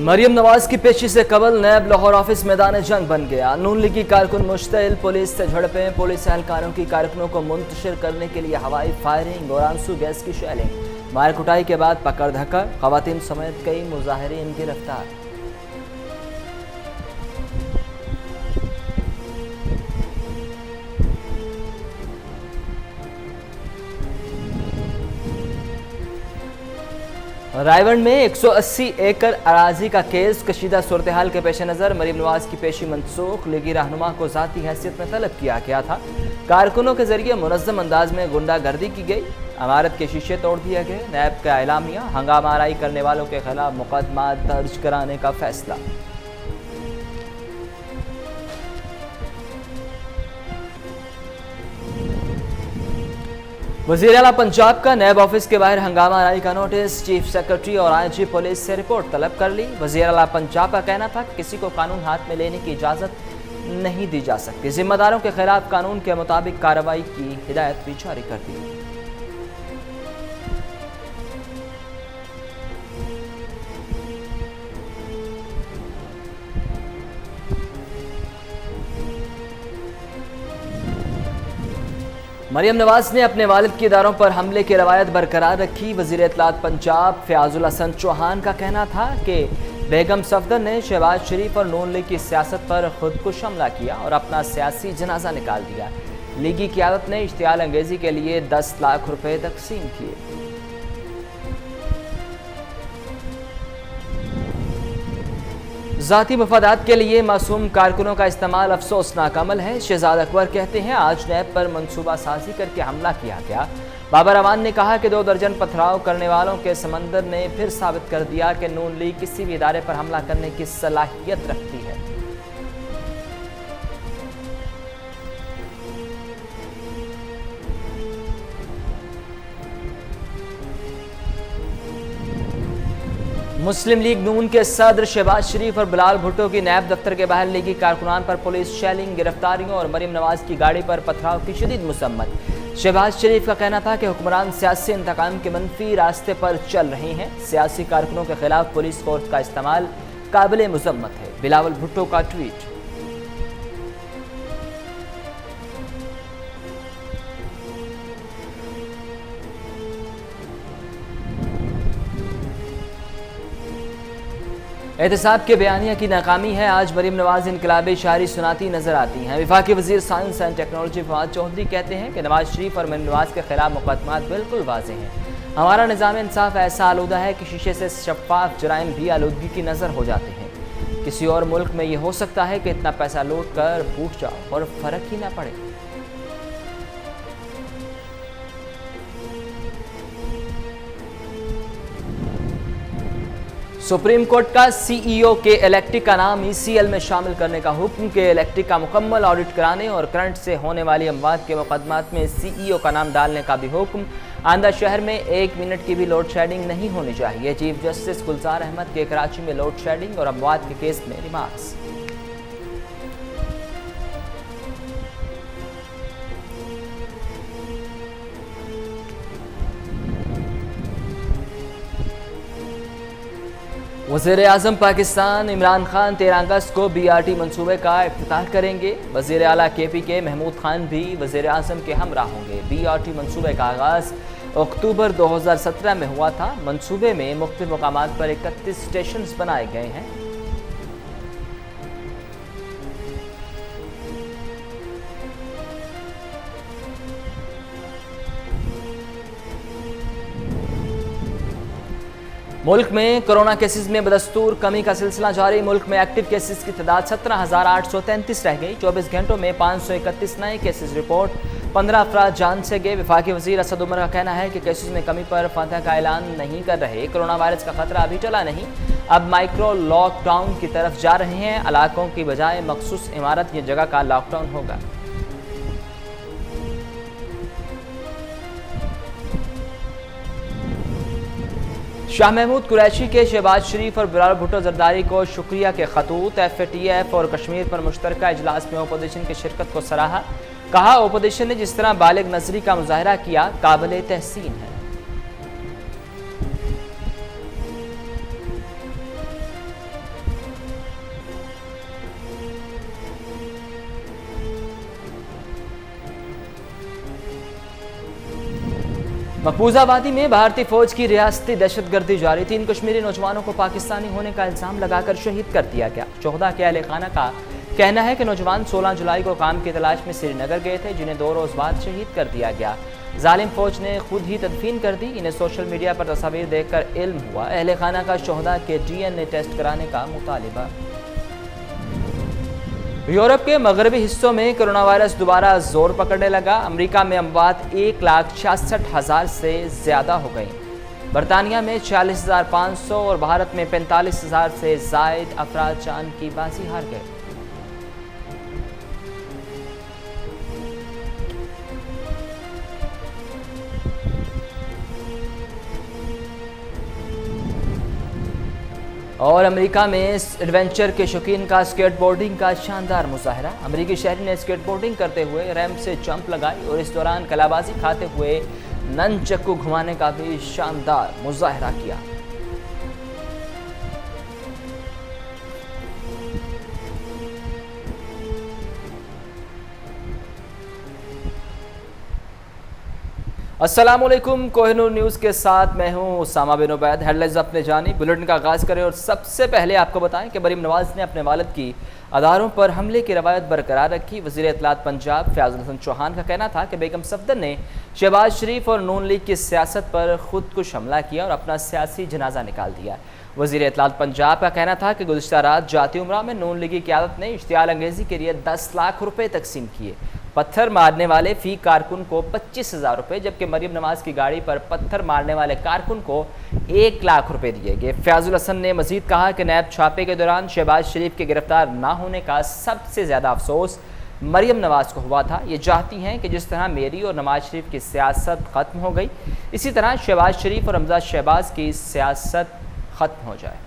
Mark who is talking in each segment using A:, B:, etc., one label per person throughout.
A: मरियम नवाज की पेशी से कबल नैब लाहौर ऑफिस मैदान जंग बन गया। नून लीगी कारकुन मुश्तइल, पुलिस से झड़पें, पुलिस एहलकारों की कारकुनों को मुंतशिर करने के लिए हवाई फायरिंग और आंसू गैस की शेलिंग। मार कुटाई के बाद पकड़ धक्का, खवातीन समेत कई मुजाहिरीन गिरफ्तार। रायवंड में 180 एकड़ अराजी का केस, कशीदा सूरत हाल के पेश नज़र मरियम नवाज की पेशी मनसूख। लीगी रहनुमा को जाती हैसियत में तलब किया गया था। कारकुनों के जरिए मुनज़्ज़म अंदाज में गुंडागर्दी की गई, इमारत के शीशे तोड़ दिए गए। नैब का एलामिया, हंगामा आराई करने वालों के खिलाफ मुकदमा दर्ज कराने का फैसला। वज़ीर आला पंजाब का नैब ऑफिस के बाहर हंगामा आराई का नोटिस, चीफ सेक्रेटरी और आईजी पुलिस से रिपोर्ट तलब कर ली। वज़ीर आला पंजाब का कहना था कि किसी को कानून हाथ में लेने की इजाज़त नहीं दी जा सकती। जिम्मेदारों के खिलाफ कानून के मुताबिक कार्रवाई की हिदायत भी जारी कर दी। मरियम नवाज ने अपने वालिद के इदारों पर हमले की रवायत बरकरार रखी। वज़ीर इत्तलात पंजाब फ़याज़ुल हसन चौहान का कहना था कि बेगम सफदर ने शहबाज शरीफ और नून लीग की सियासत पर खुदकुश हमला किया और अपना सियासी जनाजा निकाल दिया। लीगी क़यादत ने इश्तियाल अंगेज़ी के लिए 10 लाख रुपए तकसीम किए। ज़ाती मफादात के लिए मासूम कारकुनों का इस्तेमाल अफसोसनाक अमल है। शहजाद अकबर कहते हैं, आज नैब पर मनसूबा साजी करके हमला किया गया। बाबर अवान ने कहा कि 2 दर्जन पथराव करने वालों के समंदर ने फिर साबित कर दिया कि नून लीग किसी भी इदारे पर हमला करने की सलाहियत रखती है। मुस्लिम लीग नून के सदर शहबाज शरीफ और बिलावल भुट्टो की नैब दफ्तर के बाहर लीगी कारकुनान पर पुलिस शेलिंग, गिरफ्तारियों और मरियम नवाज की गाड़ी पर पथराव की शदीद मुसम्मत। शहबाज शरीफ का कहना था कि हुक्मरान सियासी इंतकाम के मनफी रास्ते पर चल रहे हैं। सियासी कारकुनों के खिलाफ पुलिस फोर्स का इस्तेमाल काबिल मुजम्मत है। बिलावल भुट्टो का ट्वीट। एहतसाब के बयानिया की नाकामी है। आज मरियम नवाज इनकलाबी शायरी सुनाती नजर आती हैं। वफाकी वजीर science and technology Fawad Chaudhry कहते हैं कि नवाज शरीफ और मरियम नवाज के खिलाफ मुकदमात बिल्कुल वाज़ेह हैं। हमारा निज़ाम इंसाफ ऐसा आलूदा है कि शीशे से शफाफ जराइम भी आलूदगी की नज़र हो जाते हैं। किसी और मुल्क में यह हो सकता है कि इतना पैसा लूट कर फूट जाओ और फर्क ही ना पड़े। सुप्रीम कोर्ट का सीईओ के इलेक्ट्रिक का नाम ईसीएल में शामिल करने का हुक्म, के इलेक्ट्रिक का मुकम्मल ऑडिट कराने और करंट से होने वाली अमवात के मुकदमात में सीईओ का नाम डालने का भी हुक्म। आंदा शहर में 1 मिनट की भी लोड शेडिंग नहीं होनी चाहिए। चीफ जस्टिस गुलजार अहमद के कराची में लोड शेडिंग और अमवात के केस में रिमार्क्स। वज़ीर आज़म पाकिस्तान इमरान खान 13 अगस्त को BRT मनसूबे का इफ्तिताह करेंगे। वज़ीर आला KPK महमूद खान भी वज़ीर आज़म के हमरा होंगे। BRT मनसूबे का आगाज़ अक्टूबर 2017 में हुआ था। मनसूबे में मुख्तलिफ मकामात पर 31 स्टेशन बनाए गए हैं। मुल्क में कोरोना केसेस में बदस्तूर कमी का सिलसिला जारी। मुल्क में एक्टिव केसेस की तादाद 17,833 रह गई। 24 घंटों में 531 नए केसेस रिपोर्ट, 15 अफराद जान से गए। वफाकी वजीर असद उमर का कहना है कि केसेस में कमी पर फतह का ऐलान नहीं कर रहे। कोरोना वायरस का खतरा अभी टला नहीं, अब माइक्रो लॉकडाउन की तरफ जा रहे हैं। इलाकों की बजाय मखसूस इमारत या जगह का लॉकडाउन होगा। शाह महमूद कुरैशी के शहबाज शरीफ और बिलावल भुट्टो जरदारी को शुक्रिया के खतूत। FATF और कश्मीर पर मुश्तरका इजलास में ओपोजिशन की शिरकत को सराहा। कहा, ओपोजिशन ने जिस तरह बालिग नजरी का मुजाहरा किया काबिल तहसीन है। मकबूजाबादी में भारतीय फौज की रियासती दहशतगर्दी जारी। 3 कश्मीरी नौजवानों को पाकिस्तानी होने का इल्जाम लगाकर शहीद कर दिया गया। 14 के अहले खाना का कहना है कि नौजवान 16 जुलाई को काम की तलाश में श्रीनगर गए थे, जिन्हें 2 रोज बाद शहीद कर दिया गया। जालिम फौज ने खुद ही तदफीन कर दी। इन्हें सोशल मीडिया पर तस्वीर देखकर इल्म हुआ। अहले खाना का 14 के DNA टेस्ट कराने का मुतालिबा। यूरोप के मगरबी हिस्सों में कोरोना वायरस दोबारा जोर पकड़ने लगा। अमेरिका में अमवात 1,66,000 से ज्यादा हो गई। बरतानिया में 40,500 और भारत में 45,000 से जायद अफराद जान की बाजी हार गए। और अमेरिका में एडवेंचर के शौकीन का स्केटबोर्डिंग का शानदार मुजाहरा। अमेरिकी शहरी ने स्केटबोर्डिंग करते हुए रैंप से जंप लगाई और इस दौरान कलाबाजी खाते हुए ननचक्कू घुमाने का भी शानदार मुजाहरा किया। अस्सलामुअलैकुम, कोहिनूर न्यूज़ के साथ मैं हूं उसामा बिन उबैद। हेडलाइंस अपने जानी बुलेटिन का आगाज़ करें और सबसे पहले आपको बताएं कि मरीम नवाज ने अपने वालिद की अदारों पर हमले की रवायत बरकरार रखी। वज़ीर इत्तलात पंजाब फयाजुल हसन चौहान का कहना था कि बेगम सफदर ने शहबाज शरीफ और नून लीग की सियासत पर खुदकुश हमला किया और अपना सियासी जनाजा निकाल दिया। वज़ीर इत्तलात पंजाब का कहना था कि गुज़िश्ता रात जाती उमरा में नून लीगी क़यादत ने इश्तियाल अंगेज़ी के लिए 10 लाख रुपये तकसीम किए। पत्थर मारने वाले फी कारकुन को 25,000 रुपये, जबकि मरीम नवाज की गाड़ी पर पत्थर मारने वाले कारकुन को 1 लाख रुपये दिए गए। फयाजुल हसन ने मजीद कहा कि नैब छापे के दौरान शहबाज शरीफ के गिरफ्तार न होने का सबसे ज़्यादा अफसोस मरीम नवाज को हुआ था। ये चाहती हैं कि जिस तरह मेरी और नवाज शरीफ की सियासत ख़त्म हो गई, इसी तरह शहबाज शरीफ और हमजा शहबाज की सियासत ख़त्म हो जाए।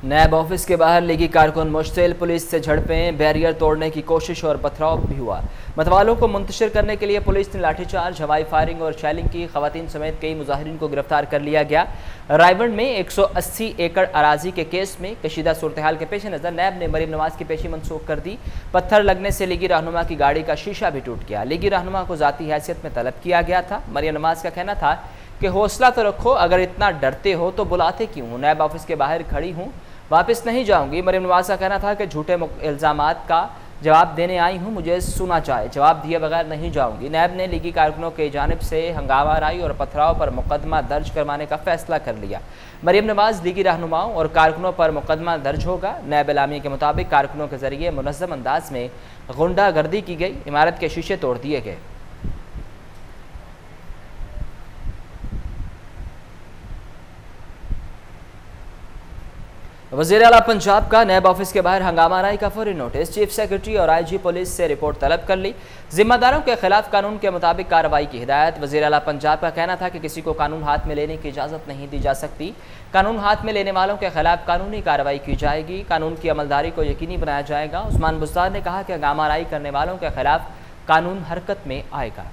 A: नैब ऑफिस के बाहर लीगी कारकुन मुश्तिल, पुलिस से झड़पें, बैरियर तोड़ने की कोशिश और पथराव भी हुआ। मतवालों को मुंतशिर करने के लिए पुलिस ने लाठीचार्ज, हवाई फायरिंग और शेलिंग की। खवातीन समेत कई मुजाहिरीन को गिरफ्तार कर लिया गया। रायवंड में 180 एकड़ अराजी के केस में कशीदा सूरत हाल के पेश नज़र नैब ने मरीम नवाज की पेशी मनसूख कर दी। पत्थर लगने से लीगी रहनुमा की गाड़ी का शीशा भी टूट गया। लीगी रहनुमा को ज़ाती हैसियत में तलब किया गया था। मरीम नवाज का कहना था कि हौसला तो रखो, अगर इतना डरते हो तो बुलाते क्यों? नैब ऑफिस के बाहर खड़ी हूँ, वापस नहीं जाऊंगी। मरीम नवाज का कहना था कि झूठे इल्ज़ामात का जवाब देने आई हूं, मुझे सुना चाहे, जवाब दिए बगैर नहीं जाऊंगी। नैब ने लीगी कारकुनों की जानिब से हंगामा राई और पथराव पर मुकदमा दर्ज करवाने का फैसला कर लिया। मरीम नवाज लीगी रहनुमाओं और कारकुनों पर मुकदमा दर्ज होगा। नैब एलामी के मुताबिक कारकुनों के जरिए मुनज़्ज़म अंदाज में गुंडागर्दी की गई, इमारत के शीशे तोड़ दिए गए। वज़ीर आला पंजाब का नैब ऑफिस के बाहर हंगामा राई का फौरी नोटिस। चीफ सेक्रेटरी और IG पुलिस से रिपोर्ट तलब कर ली। जिम्मेदारों के खिलाफ कानून के मुताबिक कार्रवाई की हिदायत। वज़ीर आला पंजाब का कहना था कि किसी को कानून हाथ में लेने की इजाज़त नहीं दी जा सकती। कानून हाथ में लेने वालों के खिलाफ कानूनी कार्रवाई की जाएगी। कानून की अमलदारी को यकीनी बनाया जाएगा। उस्मान बुज़दार ने कहा कि हंगामा राई करने वालों के खिलाफ कानून हरकत में आएगा।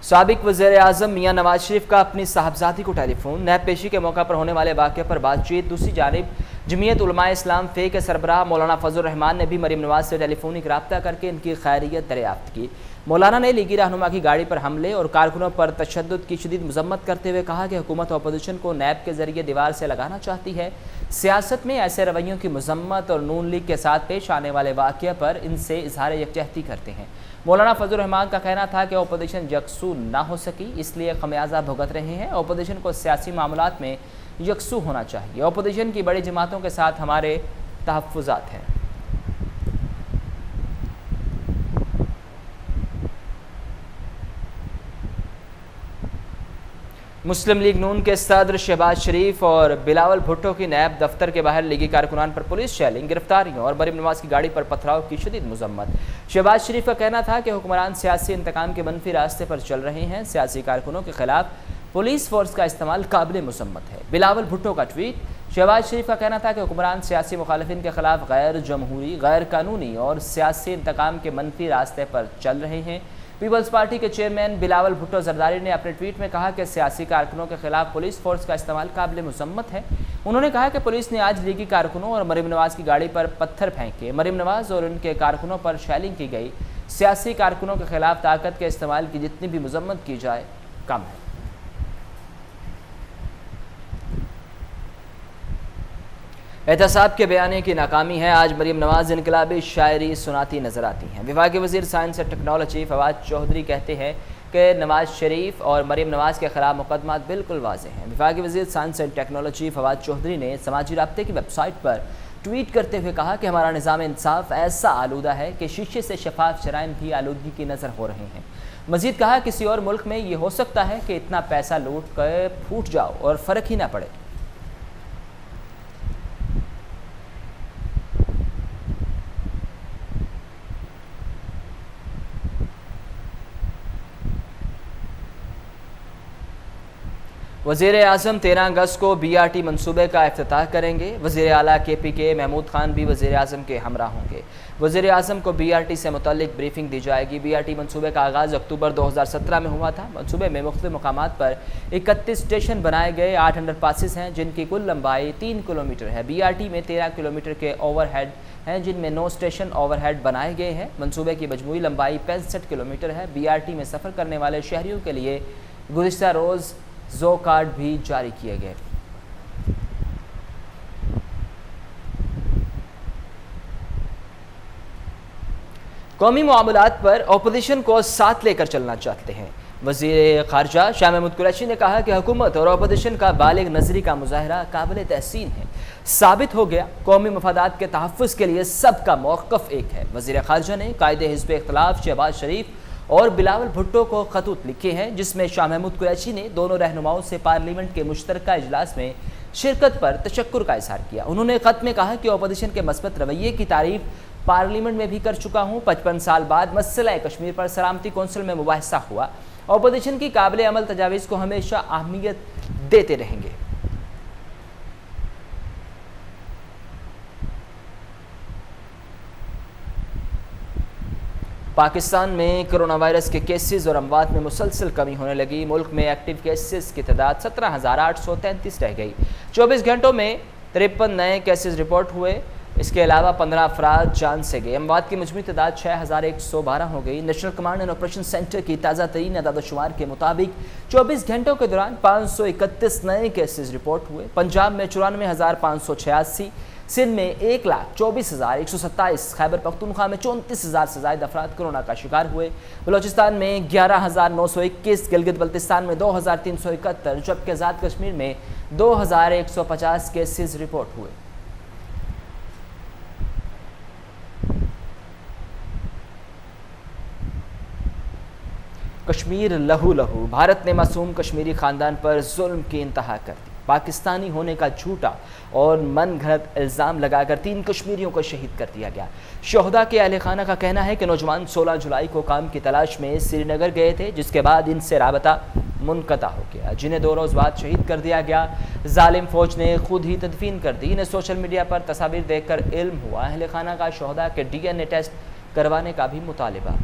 A: साबिक वज़ीर आज़म मियाँ नवाज शरीफ का अपनी साहबजादी को टेलीफोन। नैब पेशी के मौका पर होने वाले वाक़े पर बातचीत। दूसरी जानिब जमीयत उलमाए इस्लाम फ़े के सरबराह मौलाना फजल रहमान ने भी मरीम नवाज से टेलीफोनिक रब्ता करके इनकी खैरियत दरियाफ्त की। मौलाना ने लीगी रहनुमा की गाड़ी पर हमले और कारकुनों पर तशद्दुद की शदीद मजम्मत करते हुए कहा कि हुकूमत अपोजिशन को नैब के जरिए दीवार से लगाना चाहती है। सियासत में ऐसे रवैयों की मजम्मत और नून लीग के साथ पेश आने वाले वाक़े पर इनसे इजहार यकजहती करते हैं। मौलाना फजल रहमान का कहना था कि अपोजिशन यकसू ना हो सकी, इसलिए खमियाजा भुगत रहे हैं। अपोजिशन को सियासी मामलात में यकसू होना चाहिए। अपोजिशन की बड़ी जमातों के साथ हमारे तहफ़्फ़ुज़ात हैं। मुस्लिम लीग नून के सदर शहबाज शरीफ और बिलावल भुट्टो की नैब दफ्तर के बाहर लीगी कारकुनान पर पुलिस शेलिंग, गिरफ्तारियों और मरीम नवाज की गाड़ी पर पथराव की शदीद मजम्मत। शहबाज शरीफ का कहना था कि हुक्मरान सियासी इंतकाम के मनफी रास्ते पर चल रहे हैं। सियासी कारकुनों के खिलाफ पुलिस फोर्स का इस्तेमाल काबिल मुसम्मत है। बिलावल भुट्टो का ट्वीट। शहबाज शरीफ का कहना था कि हुक्मरान सियासी मुखालिफिन के खिलाफ गैर जमहूरी, गैर कानूनी और सियासी इंतकाम के मनफी रास्ते पर चल रहे हैं। पीपल्स पार्टी के चेयरमैन बिलावल भुट्टो जरदारी ने अपने ट्वीट में कहा कि सियासी कारकुनों के खिलाफ पुलिस फोर्स का इस्तेमाल काबिल मुजम्मत है। उन्होंने कहा कि पुलिस ने आज लीगी कारकुनों और मरीम नवाज की गाड़ी पर पत्थर फेंके। मरीम नवाज और उनके कारकुनों पर शेलिंग की गई। सियासी कारकुनों के खिलाफ ताकत के इस्तेमाल की जितनी भी मजम्मत की जाए कम है। एहतसाब के बयाने की नाकामी है। आज मरीम नवाज इनकलाबी शायरी सुनाती नजर आती हैं। विभागीय वजीर साइंस और टेक्नोलॉजी फवाद चौधरी कहते हैं कि नवाज शरीफ और मरीम नवाज के खिलाफ मुकदमा बिल्कुल वाज़ेह हैं। विभागीय वजीर science and technology Fawad Chaudhry ने समाजी राब्ते की वेबसाइट पर ट्वीट करते हुए कहा कि हमारा निज़ाम इंसाफ ऐसा आलूदा है कि शीशे से शफाफ जराइम भी आलूदगी की नज़र हो रहे हैं। मजीद कहा किसी और मुल्क में ये हो सकता है कि इतना पैसा लूट कर फूट जाओ और फ़र्क ही ना पड़े। वज़ीर आज़म 13 अगस्त को BRT मनसूबे का इफ्तिताह करेंगे। वज़ीर आला KPK महमूद खान भी वज़ीर आज़म के हमरा होंगे। वज़ीर आज़म को BRT से मुतल्लिक ब्रीफिंग दी जाएगी। BRT मनसूबे का आगाज़ अक्टूबर 2017 में हुआ था। मनसूबे में मुख्तलिफ मकामात पर 31 स्टेशन बनाए गए। 8 अंडरपासेस हैं जिनकी कुल लंबाई 3 किलोमीटर है। BRT में 13 किलोमीटर के ओवरहेड हैं जिनमें 9 स्टेशन ओवरहेड बनाए गए हैं। मनसूबे की मजमूई लंबाई 65 किलोमीटर है। BRT में सफ़र करने वाले शहरियों के लिए गुज़िश्ता रोज़ जो कार्ड भी जारी किए गए। कौमी मामलात पर अपोजिशन को साथ लेकर चलना चाहते हैं। वज़ीर ख़ारजा शाह महमूद कुरैशी ने कहा कि हुकूमत और अपोजिशन का बालिग नज़री का मुज़ाहरा काबिल तहसीन है। साबित हो गया कौमी मफादात के तहफ़्फ़ुज़ के लिए सबका मौक़िफ़ एक है। वज़ीर ख़ारजा ने कायदे हिज़्ब इख्तिलाफ़ शहबाज शरीफ और बिलावल भुट्टो को खतूत लिखे हैं जिसमें शाह महमूद कुरैशी ने दोनों रहनुमाओं से पार्लियामेंट के मुश्तरका इजलास में शिरकत पर तशक्कुर का इज़हार किया। उन्होंने ख़त में कहा कि अपोजिशन के मस्बत रवैये की तारीफ पार्लियामेंट में भी कर चुका हूँ। 55 साल बाद मसला कश्मीर पर सलामती कौंसिल में मुबाहिसा हुआ। अपोजिशन की काबिल अमल तजावीज़ को हमेशा अहमियत देते रहेंगे। पाकिस्तान में कोरोना वायरस के केसेस और अमवात में मुसलसल कमी होने लगी। मुल्क में एक्टिव केसेस की तादाद 17,833 रह गई। 24 घंटों में 53 नए केसेस रिपोर्ट हुए। इसके अलावा 15 अफराद जान से गए। अमवात की मजमूई तादाद 6,112 हो गई। National command and operation centre की ताज़ा तरीन अदाद-ओ-शुमार के मुताबिक 24 घंटों के दौरान 531 नए केसेस रिपोर्ट हुए। पंजाब में 94,586, सिंध में 1,24,127, खैबर पख्तूनख्वा में 34,000 से ज़ायद अफराद कोरोना का शिकार हुए। बलोचिस्तान में 11,921, गिलगित बल्तिस्तान में 2,371, जबकि आज़ाद कश्मीर में 2,150 केसेस रिपोर्ट हुए। कश्मीर लहू लहू। भारत ने मासूम कश्मीरी ख़ानदान पर जुल्म की इंतहा कर दी। पाकिस्तानी होने का झूठा और मन घड़त इल्ज़ाम लगाकर 3 कश्मीरियों को शहीद कर दिया गया। शोहदा के अहले खाना का कहना है कि नौजवान 16 जुलाई को काम की तलाश में श्रीनगर गए थे, जिसके बाद इनसे राबता मुनक़ता हो गया, जिन्हें 2 रोज़ बाद शहीद कर दिया गया। जालिम फ़ौज ने खुद ही तदफीन कर दी। इन्हें सोशल मीडिया पर तस्वीर देखकर इल्म हुआ। अहले खाना का शोहदा के DNA टेस्ट करवाने का भी मुतालिबा।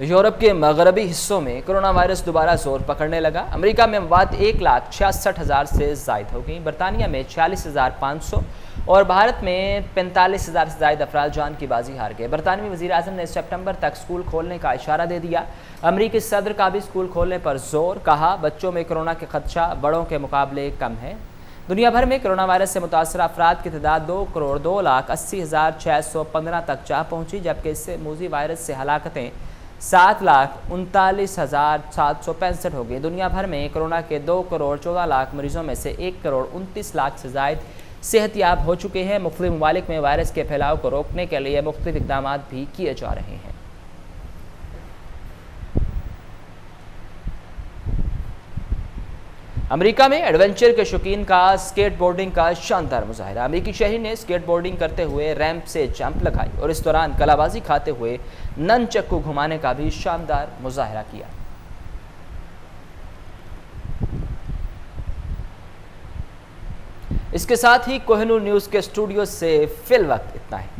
A: यूरोप के मगरबी हिस्सों में कोरोना वायरस दोबारा जोर पकड़ने लगा। अमेरिका में अमवात 1,66,000 से ज़ायद हो गई। बरतानिया में 46,500 और भारत में 45,000 से ज़ायद अफराद जान की बाजी हार गए। बरतानवी वज़ीर आज़म ने सितंबर तक स्कूल खोलने का इशारा दे दिया। अमरीकी सदर का भी स्कूल खोलने पर जोर। कहा बच्चों में कोरोना के खदशा बड़ों के मुकाबले कम है। दुनिया भर में कोरोना वायरस से मुतासर अफराद की तादाद 2,02,80,615 तक जा पहुँची, जबकि इससे मूजी वायरस से हलाकतें 7,39,765 हो गई। दुनिया भर में कोरोना के 2,14,00,000 मरीजों में से 1,29,00,000 से ज़ायद सेहतयाब हो चुके हैं। मुख्तलिफ ममालिक में वायरस के फैलाव को रोकने के लिए मुख्तलिफ इक़दाम भी किए जा रहे हैं। अमेरिका में एडवेंचर के शौकीन का स्केट बोर्डिंग का शानदार मुजाहिरा। अमेरिकी शहरी ने स्केट बोर्डिंग करते हुए रैंप से जंप लगाई और इस दौरान कलाबाजी खाते हुए ननचक्कू घुमाने का भी शानदार मुजाहिरा किया। इसके साथ ही कोहिनूर न्यूज़ के स्टूडियो से फिल वक्त इतना ही।